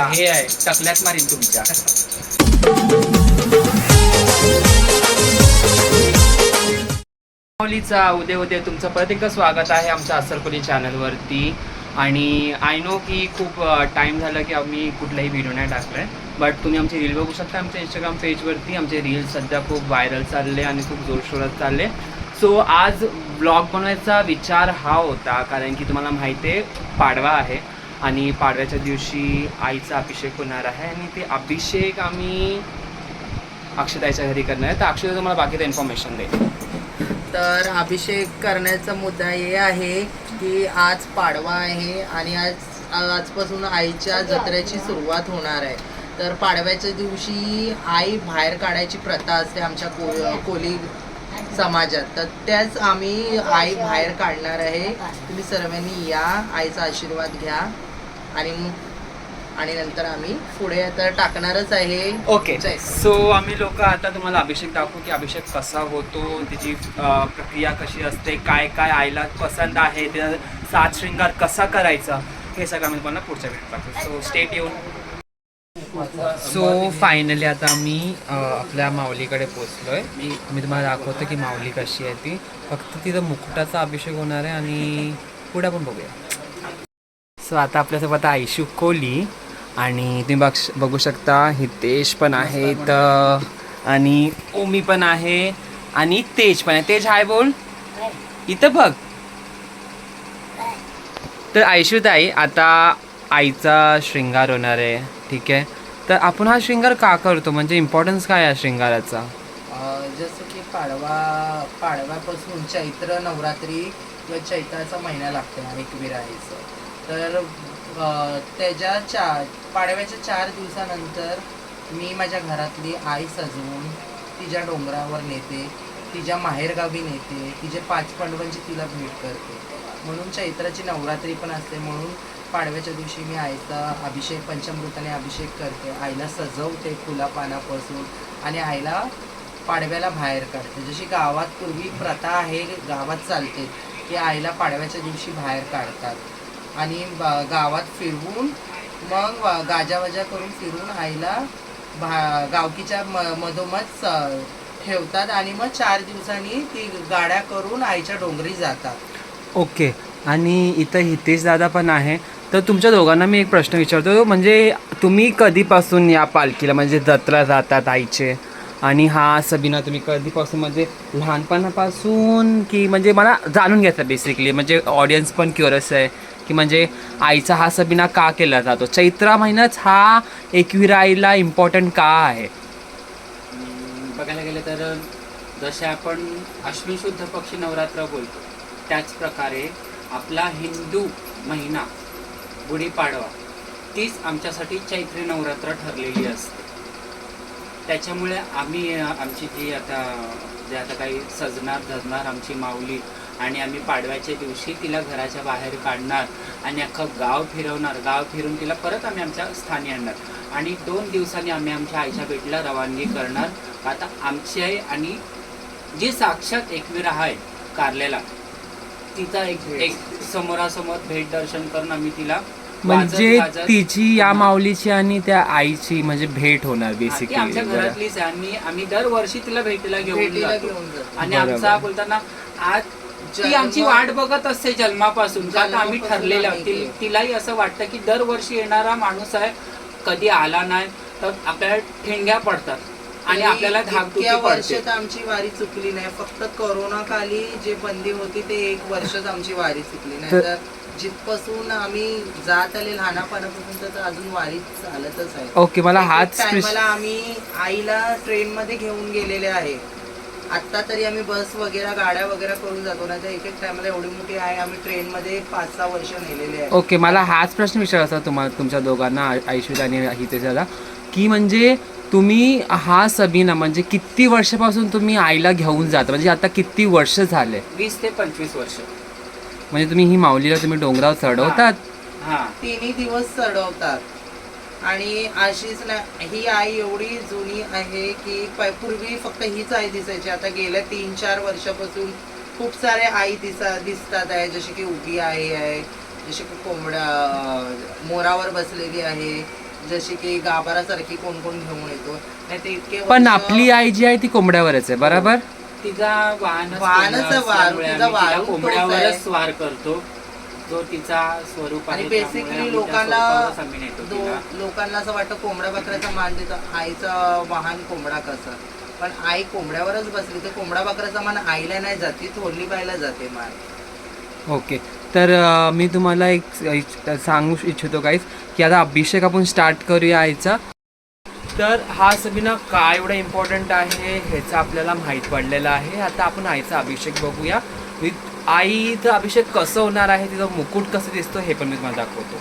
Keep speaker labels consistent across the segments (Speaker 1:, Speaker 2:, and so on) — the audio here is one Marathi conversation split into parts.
Speaker 1: हे आहे टकल्यात मारीन तुमच्या. माऊलीचा उदय तुमचं परत एकदा स्वागत आहे आमच्या असरकोली चॅनलवरती. आणि आय नो की खूप टाईम झालं की आम्ही कुठलाही व्हिडिओ नाही टाकला आहे, बट तुम्ही आमचे रील बघू शकता आमच्या इंस्टाग्राम पेजवरती. आमचे रील सध्या खूप व्हायरल चालले आणि खूप जोरशोरात चालले. सो आज ब्लॉग बनवायचा विचार हा होता, कारण की तुम्हाला माहिती आहे पाडवा आहे आणि पाडव्याच्या दिवशी आईचा अभिषेक होणार आहे आणि ते अभिषेक आम्ही अक्षताईच्या घरी करणार आहे. तर अक्षता तुम्हाला बाकीचं इन्फॉर्मेशन देईल.
Speaker 2: तर अभिषेक करण्याचा मुद्दा हे आहे की आज पाडवा आहे आणि आजपासून आईच्या जत्रेची सुरुवात होणार आहे. तर पाडव्याच्या दिवशी आई बाहेर काढायची प्रथा असते आमच्या कोली समाजात, तर त्याच आम्ही आई बाहेर काढणार आहे. तुम्ही सर्वांनी या, आईचा आशीर्वाद घ्या आणि नंतर आम्ही पुढे तर टाकणारच आहे.
Speaker 1: ओके, सो आम्ही लोक आता तुम्हाला अभिषेक दाखवू की अभिषेक कसा होतो, त्याची प्रक्रिया कशी असते, काय काय आईला पसंत आहे, त्याचा सात श्रृंगार कसा करायचा, हे सगळं आम्ही तुम्हाला पुढच्या वेळेत दाखवू. सो स्टेट येऊन. सो फायनली आता आम्ही आपल्या माऊलीकडे पोचलोय. मी तुम्हाला दाखवतो की माऊली कशी आहे ती. फक्त तिथं मुकुटाचा अभिषेक होणार आहे आणि पुढे पण बघूया. सो आता आपल्यासोबत आयशू कोली आणि तुम्ही बघू शकता हितेश पण आहेत आणि ओमी पण आहे आणि तेज पण आहे. तेज हाय बोल इथं बघ. तर आयशू ताई आता आईचा शृंगार होणार आहे, ठीक आहे. तर आपण हा शृंगार का करतो, म्हणजे इम्पॉर्टन्स काय आहे शृंगाराचा?
Speaker 2: जसं की पाडव्यापासून चैत्र नवरात्री किंवा चैत्राचा महिना लागतो ना एकवीर आईचं. तर त्याच्या पाडव्याच्या 4 दिवसानंतर मी माझ्या घरातली आई सजवून तिच्या डोंगरावर नेते, तिच्या माहेरगावी नेते, तिच्या 5 पांडवांची तिला भेट करते. म्हणून चैत्राची नवरात्री पण असते. म्हणून पाडव्याच्या दिवशी मी आईचा अभिषेक पंचामृताने अभिषेक करते, आईला सजवते फुला पानापासून आणि आईला पाडव्याला बाहेर काढते. जशी गावात पूर्वी प्रथा आहे, गावात चालते की आईला पाडव्याच्या दिवशी बाहेर काढतात आणि गावात फिरवून मग गाजावाजा करून फिरून आईला गावकीच्या मधोमध ठेवतात आणि मग 4 दिवसांनी ती गाड्या करून आईच्या डोंगरी जातात.
Speaker 1: ओके, आणि इथं हितेश दादा पण आहे. तर तुमच्या दोघांना मी एक प्रश्न विचारतो, म्हणजे तुम्ही कधीपासून या पालखीला म्हणजे जत्रा जातात आईचे, आणि हा सबिना तुम्ही कधीपासून, म्हणजे लहानपणापासून की म्हणजे मला जाणून घ्यायचं बेसिकली, म्हणजे ऑडियन्स पण क्युरियस आहे की म्हणजे आईचा हा सबिना का केला जातो, चैत्र महिन्यात हा एकविरा आईला इम्पॉर्टंट का आहे?
Speaker 3: बघायला गेलं तर जसे आपण अश्विन शुद्ध पक्षी नवरात्र बोलतो, त्याच प्रकारे आपला हिंदू महिना गुढीपाडवा तीच आमच्यासाठी चैत्री नवरात्र ठरलेली असते. त्याच्यामुळे आम्ही आमची जी आता काही सजणार आमची माऊली, आणि आम्ही पाडव्याच्या दिवशी तिला घराच्या बाहेर काढणार आणि अख्खं गाव फिरवणार, गाव फिरून तिला परत आम्ही आमच्या स्थानी आणणार आणि 2 दिवसांनी आम्ही आमच्या आईच्या भेटीला रवानगी करणार. आता आमची आई आणि जी साक्षात एकविरा आहे कारलेला, तिचा एक समोरासमोर भेट दर्शन करून आम्ही तिला
Speaker 1: म्हणजे तिची या माऊलीची आणि त्या आईची म्हणजे भेट होणार बेसिकली.
Speaker 3: आमच्या घरातलीच आहे. आम्ही दरवर्षी तिला भेटीला घेऊन जातो आणि आमचा बोलताना आज ती आमची वाट बघत असते जन्मापासून, का आम्ही ठरलेलं. तिलाही असं वाटतं की दरवर्षी येणारा माणूस आहे, कधी आला नाही तर आपल्याला ठेंग्या पडतात आणि आपल्याला धाकधुकी पडते.
Speaker 2: वर्षात आमची वारी चुकली नाही, फक्त कोरोना काली जे बंदी होती ते 1 वर्षच आमची वारी चुकली नाही. तर जिथपासून आम्ही जात आले लहानपणापासून तर अजून वारी चालतच आहे.
Speaker 1: ओके, मला हाच
Speaker 2: टायमाला आम्ही आईला ट्रेन मध्ये घेऊन गेलेले आहे. आता तरी आम्ही बस वगैरे गाड्या वगैरे करून जातो ना, तर एक टायमाला एवढी मोठी आहे आम्ही ट्रेन मध्ये 5-6 वर्ष नेलेले आहे.
Speaker 1: ओके, मला हाच प्रश्न विचारायचा तुम्हाला, तुमच्या दोघांना, आयशू आणि हितेशला, की म्हणजे तुम्ही हा सबिना म्हणजे किती वर्षापासून तुम्ही आईला घेऊन जाता, म्हणजे आता किती वर्ष झाले?
Speaker 3: 20 ते 25 वर्ष.
Speaker 1: म्हणजे तुम्ही ही माऊलीला तुम्ही डोंगरावर चढवतात?
Speaker 3: हा,
Speaker 2: 3 दिवस चढवतात. आणि अशीच ना, ही आई एवढी जुनी आहे की पूर्वी फक्त हीच आई दिसायची. आता गेल्या 3-4 वर्षापासून खूप सारे आई दिसतात आहे, जसे की उभी आई आहे, जसे की कोंबड्या मोरावर बसलेली आहे, जशी की गाभारासारखी कोण कोण घेऊन येतो नाही ते इतके
Speaker 1: पण
Speaker 2: वर्ष-
Speaker 1: आपली आई जी आहे ती कोंबड्यावरच आहे बरोबर.
Speaker 3: तिचा वाहनच
Speaker 2: वाहनच
Speaker 3: कोंबडा
Speaker 2: आहे,
Speaker 3: असल्यामुळे
Speaker 2: तिचा
Speaker 3: आम्ही तिला
Speaker 2: वाहन तोच
Speaker 3: कोंबड्यावरच
Speaker 2: आहे.
Speaker 3: स्वार करतो. तो तिचा स्वरूप आहे.
Speaker 2: आणि
Speaker 3: त्यामुळे
Speaker 2: बेसिकली
Speaker 3: आम्ही त्या
Speaker 2: लोकांना
Speaker 3: स्वरूपावरच आम्ही नेतो तिला.
Speaker 2: लोकांना असं वाटतं कोंबड्या बकऱ्याचा मान देतं आईचं वाहन कोंबडा कसं, पण आई कोंबड्यावरच बसली तर कोंबडा बकऱ्याचा मान आईला नाही जाते, थोरली बाईला जाते मान.
Speaker 1: ओके. तर मी तुम्हाला एक सांगू इच्छितो गाईस की आता अभिषेक आपण स्टार्ट करूया आईचा. तर हा सबीना काय एवढा इम्पॉर्टंट आहे ह्याचं आपल्याला माहीत पडलेलं आहे. आता आपण आईचा अभिषेक बघूया. विथ आईचं अभिषेक कसं होणार आहे, तिचं मुकुट कसं दिसतो हे पण मी तुम्हाला दाखवतो.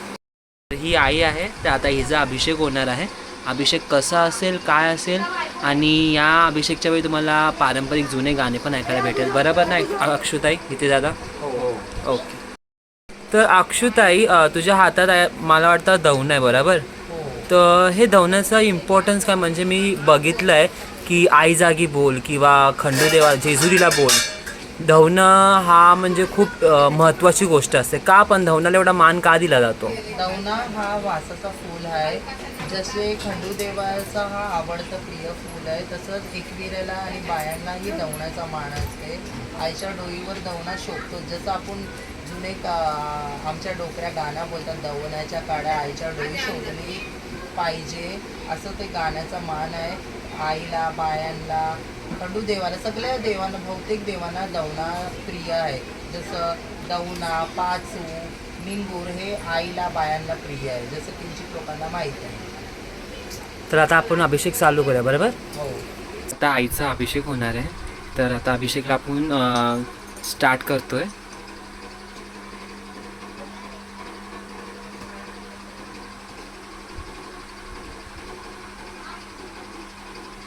Speaker 1: तर ही आई आहे, तर आता हिचा अभिषेक होणार आहे. अभिषेक कसा असेल काय असेल आणि या अभिषेकच्या वेळी तुम्हाला पारंपरिक जुने गाणे पण ऐकायला भेटेल बरोबर नाही अक्षुताई इथे दादा. ओके. तर अक्षुताई तुझ्या हातात मला वाटतं दौन आहे बरोबर. तर हे दौनाचा इम्पॉर्टन्स काय म्हणजे मी बघितलं आहे की आई जागी बोल किंवा खंडूदेवा जेजुरीला बोल. धवनं हा म्हणजे खूप महत्त्वाची गोष्ट असते. का पण धवनाला एवढा मान का दिला जातो?
Speaker 2: दौना हा वासाचा फूल आहे. जसे खंडूदेवाचा हा आवडतं प्रिय फूल आहे तसंच एकविरेला आणि बायांनाही दौनाचा मान असते. आईच्या डोईवर दौना शोभतो. जसं आपण जुने आमच्या डोकऱ्या गाणं बोलतात, दौनाच्या काड्या आईच्या डोई शोधली पाहिजे असं ते गाण्याचा मान आहे. आईला बायांना खंडूदेवाला सगळ्या देवांना बहुतेक देवांना दौना प्रिय आहे. जसं दौना पाचू निंगूर हे आईला बायांना प्रिय आहे जसं किंचित लोकांना माहीत आहे.
Speaker 1: तर आता आपण अभिषेक चालू करूया बरोबर.
Speaker 2: हो.
Speaker 1: आता आईचा अभिषेक होणार आहे. तर आता अभिषेकला आपण स्टार्ट करतोय.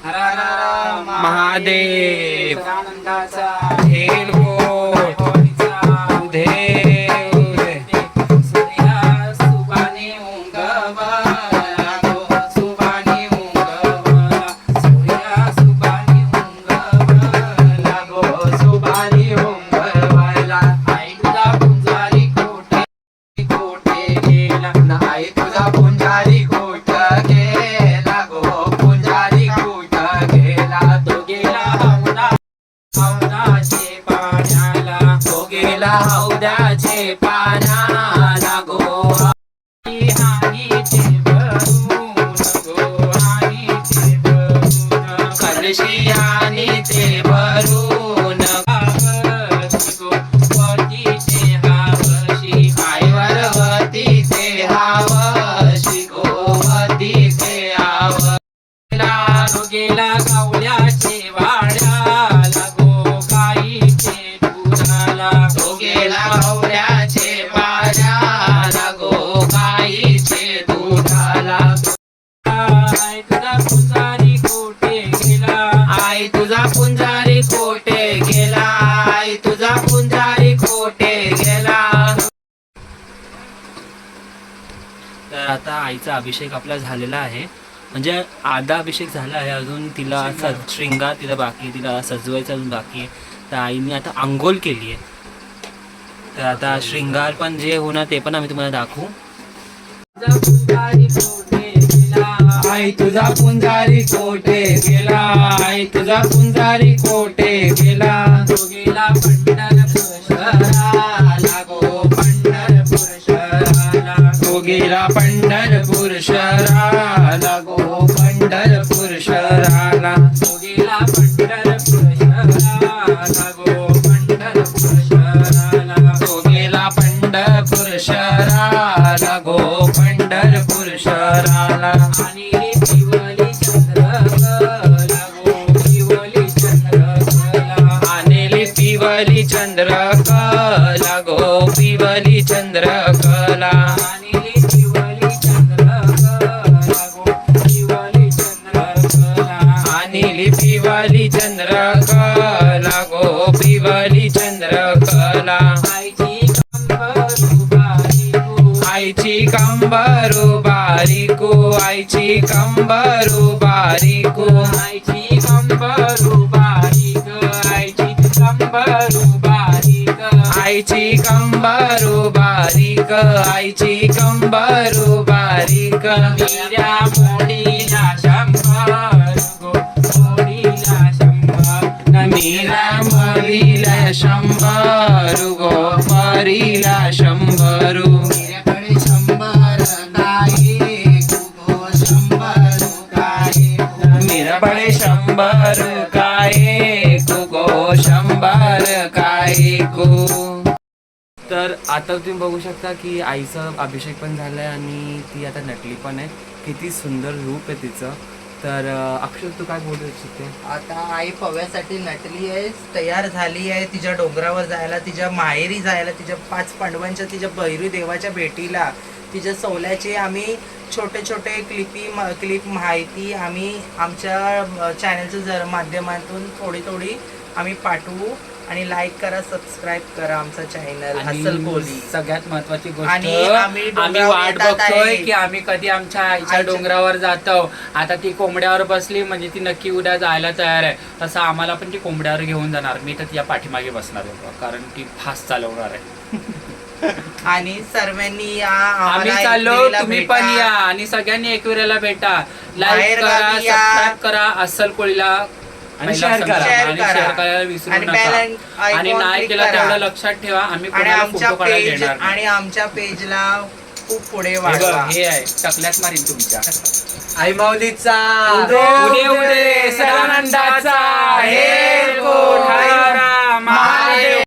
Speaker 3: हर हर
Speaker 1: महादेव.
Speaker 3: आनंदाचा
Speaker 1: हेल कोट देव
Speaker 3: सूर्या सुभाने उगवला गो, सुभाने उगवला. सूर्या सुभाने उगवला गो, सुभाने उगवला. आई तुझा पुंजारी कोठे कोठे गेला. आई तुझा पुंजारी कोठ गेला गो, पुंजारी कोठ गेला. तो गेला हौदाचे पाण्याला, तो गेला हौदाचे पाण्याला गो. हानीचे भरून गो, हानीचे भरून. कलशी आणि ते भरून गो, वतीचे हावशी. आईवर वतीचे हावशी गो, वतीचे हावशी. गेला गावल्याचे वाड्याला गो, गाईचे दुधाला. तो गेला गावल्याचे वाड्याला गो, गाईचे दुधाला. आई तुझा पुंजारी कोठे गेला. आई तुझा पुंजारी कोठे गेला. आई तुझा पुंजारी कोठे गेला.
Speaker 1: तर आता आईचा अभिषेक आपला झालेला आहे. म्हणजे आधा अभिषेक झाला आहे, अजून तिला श्रृंगार तिला बाकी आहे, तिला सजवायचं अजून बाकी आहे. तर आईने आता अंघोळ केली आहे. तर आता श्रृंगार पण जे होणार ते पण आम्ही तुम्हाला दाखवू.
Speaker 3: आई तुझा पुंजारी कोठे गेला. आई तुझा पुंजारी कोठे गेला. तो गेला पंढरपूर शहराला गो, पंढरपूर शहराला. तो गेला पंढरपूर शहराला गो, पंढरपूर शहराला. तो गेला पंढरपूर शहराला गो, पंढरपूर शहराला. तो गेला पंढरपूर शहराला गो, पंढरपूर शहराला. आणि पिवली चंद्रकला गो, पिवली चंद्रकला. आणि पिवली चंद्रकला गो, पिवली चंद्रकला. आणि पिवली चंद्रकला गो, पिवली चंद्रकला. आणि पिवली चंद्रकला गो, पिवली चंद्रकला. आईची कंबरू बारीको, आईची कंबरू बारीको. आईची कंबरू बारीक, आईची कंबरू बारीक.
Speaker 1: आईची कंबरू बारीक, आईची कंबरू बारीक. मीरा मोडीला शंभर गो, मोडीला शंभर. मीरा मोडीला शंभर गो, मोडीला शंभर.
Speaker 2: मीराकडे 100 काय गो, 100 काय.
Speaker 1: मीराकडे 100 काय गो, 100 काय गो. तर आता तुम्ही बघू शकता की आईचा अभिषेक पण झालाय आणि ती आता नटली पण आहे. किती सुंदर रूप आहे तिचं. तर अक्षर तू काय बोलू इच्छिते?
Speaker 2: आता आई पव्यासाठी नटली आहे, तयार झाली आहे तिच्या डोंगरावर जायला, तिच्या माहेरी जायला, तिच्या 5 पांडवांच्या, तिच्या भैरू देवाच्या भेटीला. तिच्या सवल्याचे आम्ही छोटे छोटे क्लिप माहिती आम्ही आमच्या चॅनलच्या माध्यमातून थोडी आम्ही पाठवू. आणि लाईक करा, सबस्क्राईब करा आमचा चॅनल हसल कोली.
Speaker 3: सगळ्यात महत्वाची गोष्ट,
Speaker 2: आणि आम्ही
Speaker 3: आम्ही
Speaker 2: डोंगरावर
Speaker 3: वाट
Speaker 2: येतात
Speaker 3: बघतोय
Speaker 2: आहे.
Speaker 3: की आम्ही कधी आमच्या आईच्या डोंगरावर जातो. आता ती कोंबड्यावर बसली म्हणजे ती नक्की उद्या जायला तयार आहे. तसं आम्हाला पण ती कोंबड्यावर घेऊन जाणार. मी तर तिच्या पाठीमागे बसणार आहे कारण ती फास्ट चालवणार आहे.
Speaker 2: आणि सर्वांनी या,
Speaker 3: आम्ही
Speaker 2: आम्हाला
Speaker 3: चाललो,
Speaker 2: एकविरेला
Speaker 3: तुम्ही
Speaker 2: भेटा.
Speaker 3: पण या आणि सगळ्यांनी एकविरेला भेटा. लाईक
Speaker 2: बाहेर
Speaker 3: करा,
Speaker 2: गावी या.
Speaker 3: सबस्क्राईब करा अस्सल कोळीला
Speaker 1: आणि share करा.
Speaker 3: आणि शेअर करायला विसरू
Speaker 2: आणि
Speaker 3: नका.
Speaker 2: bell icon
Speaker 3: आणि नाही
Speaker 2: click
Speaker 3: केलं
Speaker 2: करा.
Speaker 3: तेवढं लक्षात ठेवा, आम्ही
Speaker 2: आणि
Speaker 3: कोणाला
Speaker 2: आमच्या
Speaker 3: फोटो काढायला
Speaker 2: पेज
Speaker 3: देणार नाही.
Speaker 2: आणि आमच्या पेजला खूप पुढे
Speaker 3: हे
Speaker 2: वाढवा.
Speaker 3: बघ, हे आहे टकल्यात मारीन तुमच्या.
Speaker 1: आई माऊलीचा
Speaker 3: उदे उदे सदानंदाचा हे कोण आहे?